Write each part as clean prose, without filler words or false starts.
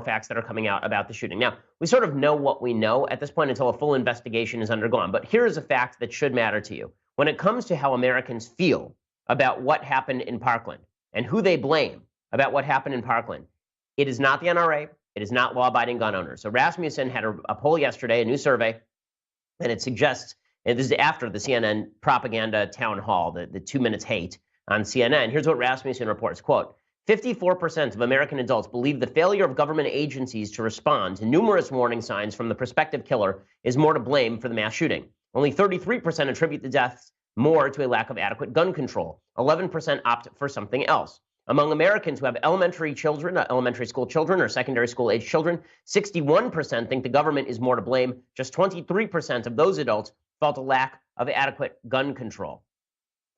facts that are coming out about the shooting. Now, we sort of know what we know at this point until a full investigation is undergone. But here is a fact that should matter to you. When it comes to how Americans feel about what happened in Parkland and who they blame about what happened in Parkland, it is not the NRA. It is not law-abiding gun owners. So Rasmussen had a poll yesterday, a new survey, and it suggests, and this is after the CNN propaganda town hall, the 2 minutes hate on CNN. Here's what Rasmussen reports, quote, 54% of American adults believe the failure of government agencies to respond to numerous warning signs from the prospective killer is more to blame for the mass shooting. Only 33% attribute the deaths more to a lack of adequate gun control. 11% opt for something else. Among Americans who have elementary school children or secondary school age children, 61% think the government is more to blame. Just 23% of those adults felt a lack of adequate gun control.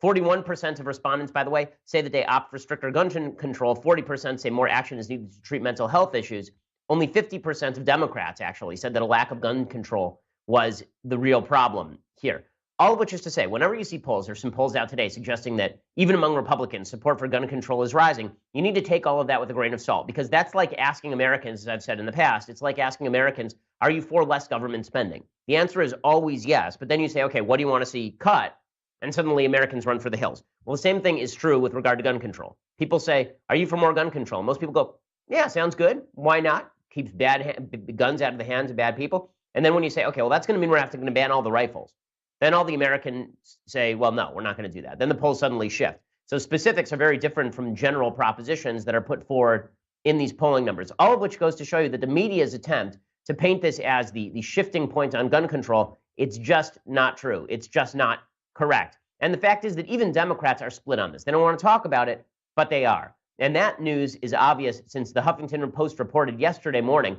41% of respondents, by the way, say that they opt for stricter gun control. 40% say more action is needed to treat mental health issues. Only 50% of Democrats actually said that a lack of gun control was the real problem here. All of which is to say, whenever you see polls, there's some polls out today suggesting that even among Republicans, support for gun control is rising. You need to take all of that with a grain of salt, because that's like asking Americans, as I've said in the past, it's like asking Americans, are you for less government spending? The answer is always yes, but then you say, okay, what do you want to see cut? And suddenly Americans run for the hills. Well, the same thing is true with regard to gun control. People say, are you for more gun control? Most people go, yeah, sounds good. Why not? Keeps guns out of the hands of bad people. And then when you say, okay, well, that's going to mean we're going to ban all the rifles. Then all the Americans say, well, no, we're not going to do that. Then the polls suddenly shift. So specifics are very different from general propositions that are put forward in these polling numbers, all of which goes to show you that the media's attempt to paint this as the shifting point on gun control, it's just not true. It's just not correct. And the fact is that even Democrats are split on this. They don't want to talk about it, but they are. And that news is obvious since the Huffington Post reported yesterday morning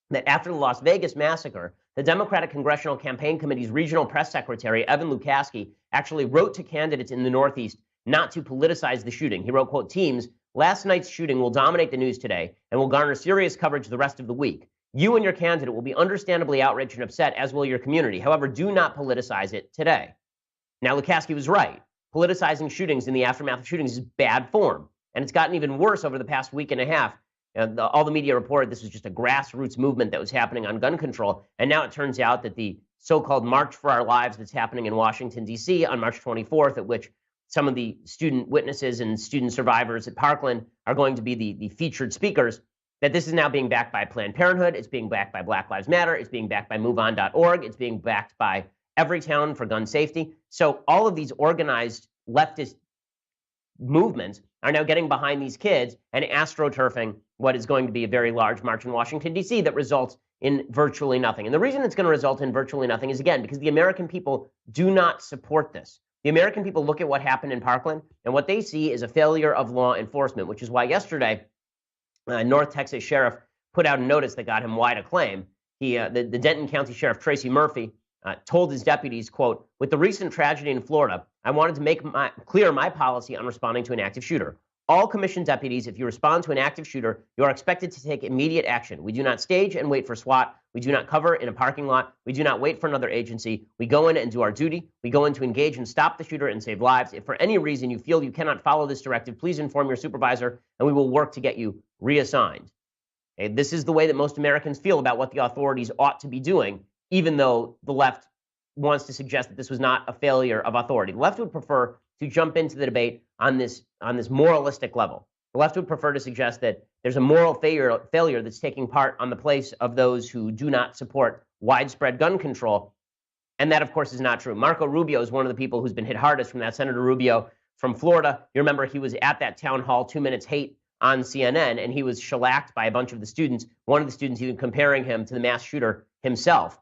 that after the Las Vegas massacre, the Democratic Congressional Campaign Committee's regional press secretary, Evan Lukaski, actually wrote to candidates in the Northeast not to politicize the shooting. He wrote, quote, teams, last night's shooting will dominate the news today and will garner serious coverage the rest of the week. You and your candidate will be understandably outraged and upset, as will your community. However, do not politicize it today. Now, Lukaski was right. Politicizing shootings in the aftermath of shootings is bad form. And it's gotten even worse over the past week and a half. All the media reported this was just a grassroots movement that was happening on gun control. And now it turns out that the so-called March for Our Lives that's happening in Washington, D.C. on March 24th, at which some of the student witnesses and student survivors at Parkland are going to be the featured speakers, that this is now being backed by Planned Parenthood. It's being backed by Black Lives Matter. It's being backed by MoveOn.org. It's being backed by Everytown for gun safety. So all of these organized leftist movements are now getting behind these kids and astroturfing what is going to be a very large march in Washington, D.C. that results in virtually nothing. And the reason it's going to result in virtually nothing is, again, because the American people do not support this. The American people look at what happened in Parkland, and what they see is a failure of law enforcement, which is why yesterday, North Texas sheriff put out a notice that got him wide acclaim. The Denton County Sheriff Tracy Murphy told his deputies, quote, with the recent tragedy in Florida, I wanted to make clear my policy on responding to an active shooter. All commissioned deputies, if you respond to an active shooter, you are expected to take immediate action. We do not stage and wait for SWAT. We do not cover in a parking lot. We do not wait for another agency. We go in and do our duty. We go in to engage and stop the shooter and save lives. If for any reason you feel you cannot follow this directive, please inform your supervisor, and we will work to get you reassigned. Okay, this is the way that most Americans feel about what the authorities ought to be doing, even though the left wants to suggest that this was not a failure of authority. The left would prefer to jump into the debate on this moralistic level. The left would prefer to suggest that there's a moral failure that's taking part on the place of those who do not support widespread gun control. And that, of course, is not true. Marco Rubio is one of the people who's been hit hardest from that. Senator Rubio from Florida. You remember he was at that town hall 2 minutes hate on CNN, and he was shellacked by a bunch of the students. One of the students even comparing him to the mass shooter himself.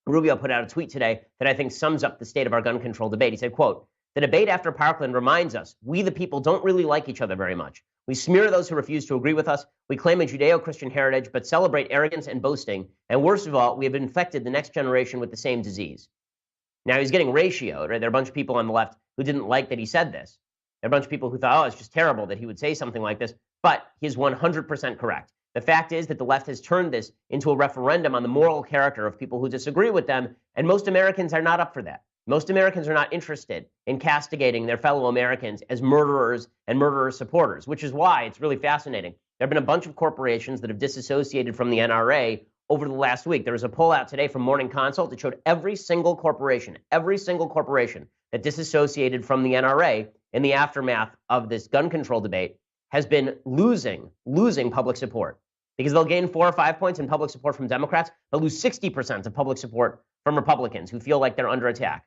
Rubio put out a tweet today that I think sums up the state of our gun control debate. He said, quote, the debate after Parkland reminds us we the people don't really like each other very much. We smear those who refuse to agree with us. We claim a Judeo-Christian heritage, but celebrate arrogance and boasting. And worst of all, we have infected the next generation with the same disease. Now, he's getting ratioed, right? There are a bunch of people on the left who didn't like that he said this. There are a bunch of people who thought, oh, it's just terrible that he would say something like this. But he's 100% correct. The fact is that the left has turned this into a referendum on the moral character of people who disagree with them, and most Americans are not up for that. Most Americans are not interested in castigating their fellow Americans as murderers and murderer supporters, which is why it's really fascinating There have been a bunch of corporations that have disassociated from the NRA over the last week. There was a poll out today from Morning Consult that showed every single corporation that disassociated from the NRA in the aftermath of this gun control debate has been losing public support, because they'll gain 4 or 5 points in public support from Democrats. They'll lose 60% of public support from Republicans who feel like they're under attack.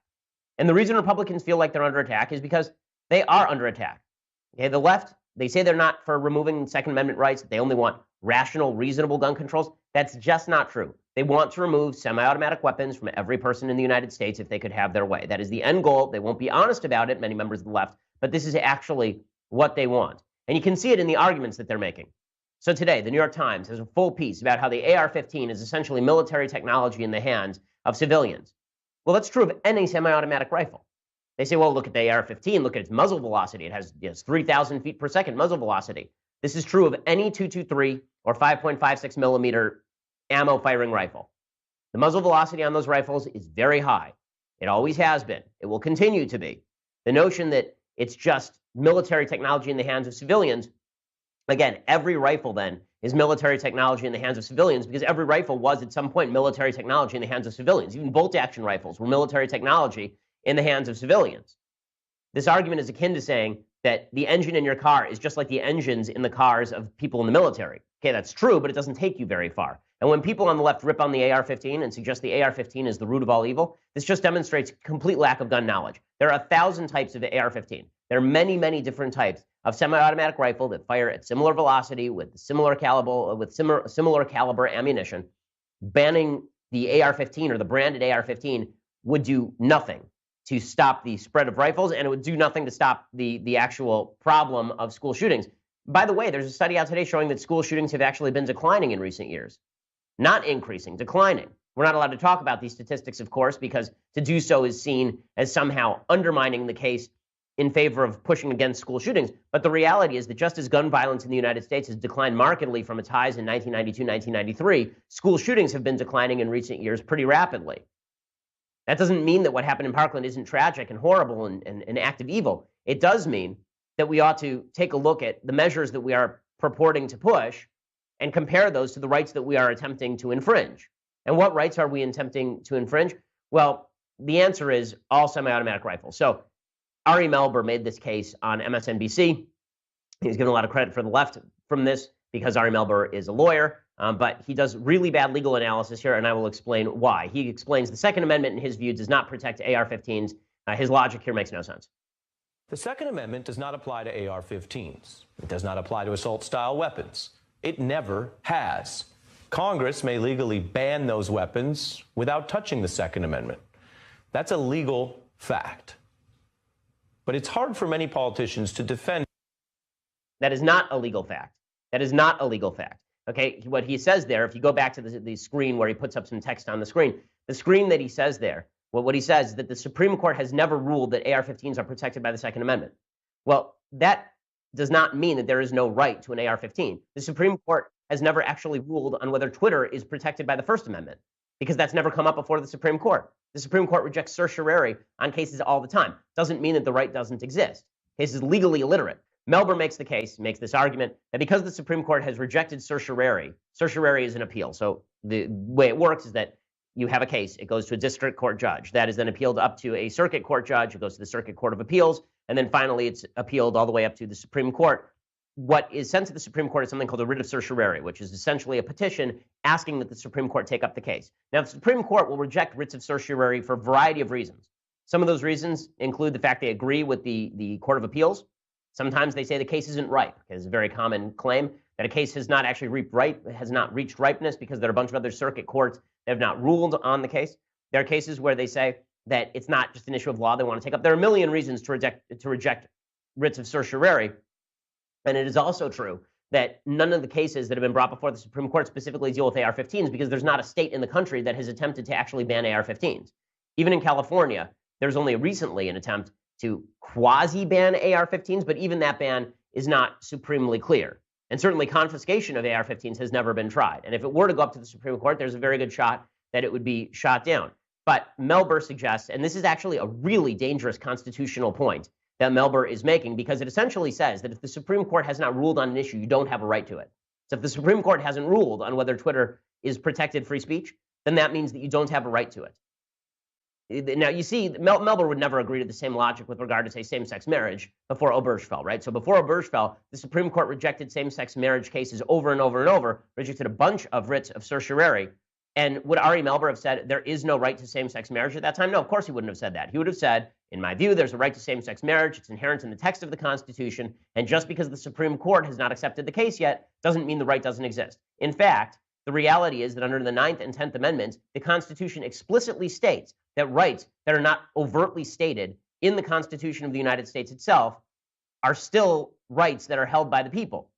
And the reason Republicans feel like they're under attack is because they are under attack. Okay, the left, they say they're not for removing Second Amendment rights. They only want rational, reasonable gun controls. That's just not true. They want to remove semi-automatic weapons from every person in the United States if they could have their way. That is the end goal. They won't be honest about it, many members of the left, but this is actually what they want. And you can see it in the arguments that they're making. So today, the New York Times has a full piece about how the AR-15 is essentially military technology in the hands of civilians. Well, that's true of any semi-automatic rifle. They say, well, look at the AR-15, look at its muzzle velocity. It has 3,000 feet per second muzzle velocity. This is true of any .223 or 5.56 millimeter ammo firing rifle. The muzzle velocity on those rifles is very high. It always has been. It will continue to be. The notion that it's just military technology in the hands of civilians, again, every rifle then is military technology in the hands of civilians, because every rifle was at some point military technology in the hands of civilians. Even bolt-action rifles were military technology in the hands of civilians. This argument is akin to saying that the engine in your car is just like the engines in the cars of people in the military. Okay, that's true, but it doesn't take you very far. And when people on the left rip on the AR-15 and suggest the AR-15 is the root of all evil, this just demonstrates complete lack of gun knowledge. There are 1,000 types of AR-15. There are many, many different types of semi-automatic rifle that fire at similar velocity with similar caliber ammunition. Banning the AR-15 or the branded AR-15 would do nothing to stop the spread of rifles, and it would do nothing to stop the actual problem of school shootings. By the way, there's a study out today showing that school shootings have actually been declining in recent years. Not increasing, declining. We're not allowed to talk about these statistics, of course, because to do so is seen as somehow undermining the case in favor of pushing against school shootings. But the reality is that just as gun violence in the United States has declined markedly from its highs in 1992, 1993, school shootings have been declining in recent years pretty rapidly. That doesn't mean that what happened in Parkland isn't tragic and horrible and an act of evil. It does mean that we ought to take a look at the measures that we are purporting to push and compare those to the rights that we are attempting to infringe. And what rights are we attempting to infringe? Well, the answer is all semi-automatic rifles. So Ari Melber made this case on MSNBC. He's given a lot of credit for the left from this because Ari Melber is a lawyer, but he does really bad legal analysis here, and I will explain why. He explains the Second Amendment, in his view, does not protect AR-15s. His logic here makes no sense. The Second Amendment does not apply to AR-15s. It does not apply to assault-style weapons. It never has. Congress may legally ban those weapons without touching the Second Amendment. That's a legal fact. But it's hard for many politicians to defend. That is not a legal fact. That is not a legal fact. Okay, what he says there, if you go back to the screen where he puts up some text on the screen that he says there, what he says is that the Supreme Court has never ruled that AR-15s are protected by the Second Amendment. Well, that does not mean that there is no right to an AR-15. The Supreme Court has never actually ruled on whether Twitter is protected by the First Amendment, because that's never come up before the Supreme Court. The Supreme Court rejects certiorari on cases all the time. Doesn't mean that the right doesn't exist. Case is legally illiterate. Melber makes this argument that because the Supreme Court has rejected certiorari is an appeal. So the way it works is that you have a case, it goes to a district court judge. That is then appealed up to a circuit court judge, it goes to the Circuit Court of Appeals, and then finally it's appealed all the way up to the Supreme Court. What is sent to the Supreme Court is something called a writ of certiorari, which is essentially a petition asking that the Supreme Court take up the case. Now, the Supreme Court will reject writs of certiorari for a variety of reasons. Some of those reasons include the fact they agree with the Court of Appeals. Sometimes they say the case isn't ripe. It's a very common claim that a case has not actually reached ripeness because there are a bunch of other circuit courts that have not ruled on the case. There are cases where they say that it's not just an issue of law they want to take up. There are a million reasons to reject writs of certiorari. And it is also true that none of the cases that have been brought before the Supreme Court specifically deal with AR-15s because there's not a state in the country that has attempted to actually ban AR-15s. Even in California, there's only recently an attempt to quasi-ban AR-15s, but even that ban is not supremely clear. And certainly confiscation of AR-15s has never been tried. And if it were to go up to the Supreme Court, there's a very good shot that it would be shot down. But Melber suggests, and this is actually a really dangerous constitutional point, that Melber is making, because it essentially says that if the Supreme Court has not ruled on an issue, you don't have a right to it. So if the Supreme Court hasn't ruled on whether Twitter is protected free speech, then that means that you don't have a right to it. Now, you see, Melber would never agree to the same logic with regard to, say, same-sex marriage before Obergefell, right? So before Obergefell, the Supreme Court rejected same-sex marriage cases over and over and over, rejected a bunch of writs of certiorari. And would Ari Melber have said there is no right to same-sex marriage at that time? No, of course he wouldn't have said that. He would have said, in my view, there's a right to same-sex marriage. It's inherent in the text of the Constitution. And just because the Supreme Court has not accepted the case yet doesn't mean the right doesn't exist. In fact, the reality is that under the 9th and 10th Amendments, the Constitution explicitly states that rights that are not overtly stated in the Constitution of the United States itself are still rights that are held by the people.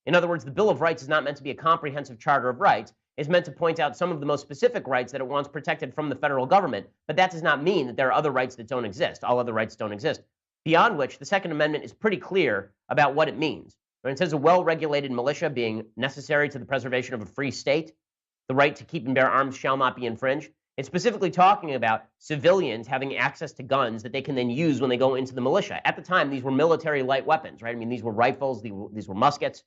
In other words, the Bill of Rights is not meant to be a comprehensive charter of rights. It's meant to point out some of the most specific rights that it wants protected from the federal government, but that does not mean that there are other rights that don't exist. All other rights don't exist. Beyond which, the Second Amendment is pretty clear about what it means. When it says a well-regulated militia being necessary to the preservation of a free state, the right to keep and bear arms shall not be infringed. It's specifically talking about civilians having access to guns that they can then use when they go into the militia. At the time, these were military light weapons, right? I mean, these were rifles, these were muskets.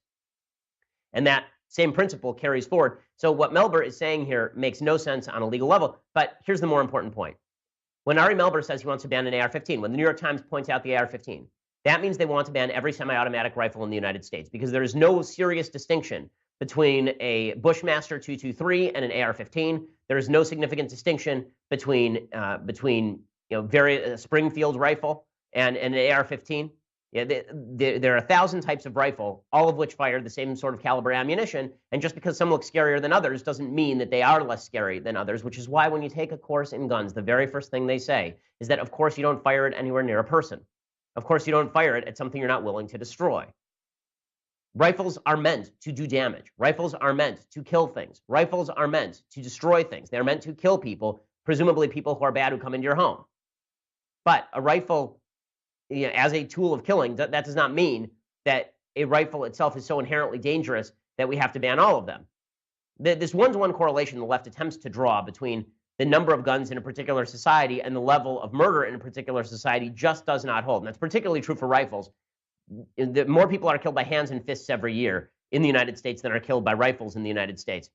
And that same principle carries forward. So what Melber is saying here makes no sense on a legal level. But here's the more important point. When Ari Melber says he wants to ban an AR-15, when the New York Times points out the AR-15, that means they want to ban every semi-automatic rifle in the United States, because there is no serious distinction between a Bushmaster 223 and an AR-15. There is no significant distinction between Springfield rifle and an AR-15. Yeah, there are 1,000 types of rifle, all of which fire the same sort of caliber ammunition. And just because some look scarier than others doesn't mean that they are less scary than others, which is why when you take a course in guns, the very first thing they say is that, of course, you don't fire it anywhere near a person. Of course, you don't fire it at something you're not willing to destroy. Rifles are meant to do damage. Rifles are meant to kill things. Rifles are meant to destroy things. They're meant to kill people, presumably people who are bad who come into your home. But a rifle, as a tool of killing, that does not mean that a rifle itself is so inherently dangerous that we have to ban all of them. This one-to-one correlation the left attempts to draw between the number of guns in a particular society and the level of murder in a particular society just does not hold. And that's particularly true for rifles. More people are killed by hands and fists every year in the United States than are killed by rifles in the United States.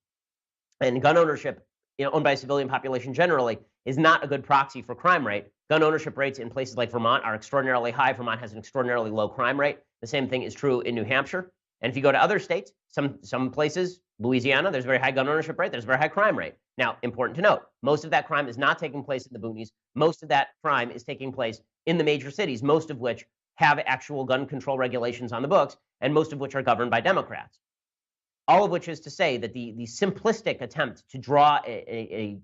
And gun ownership, owned by a civilian population generally, is not a good proxy for crime rate. Gun ownership rates in places like Vermont are extraordinarily high. Vermont has an extraordinarily low crime rate. The same thing is true in New Hampshire. And if you go to other states, some places, Louisiana, there's a very high gun ownership rate. There's a very high crime rate. Now, important to note, most of that crime is not taking place in the boonies. Most of that crime is taking place in the major cities, most of which have actual gun control regulations on the books, and most of which are governed by Democrats. All of which is to say that the simplistic attempt to draw a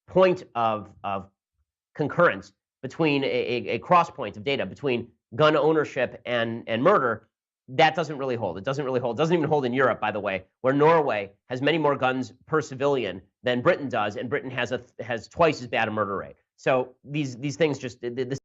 point of concurrence between a cross point of data between gun ownership and murder, that doesn't really hold. It doesn't really hold. It doesn't even hold in Europe, by the way, where Norway has many more guns per civilian than Britain does, and Britain has twice as bad a murder rate. So these things just this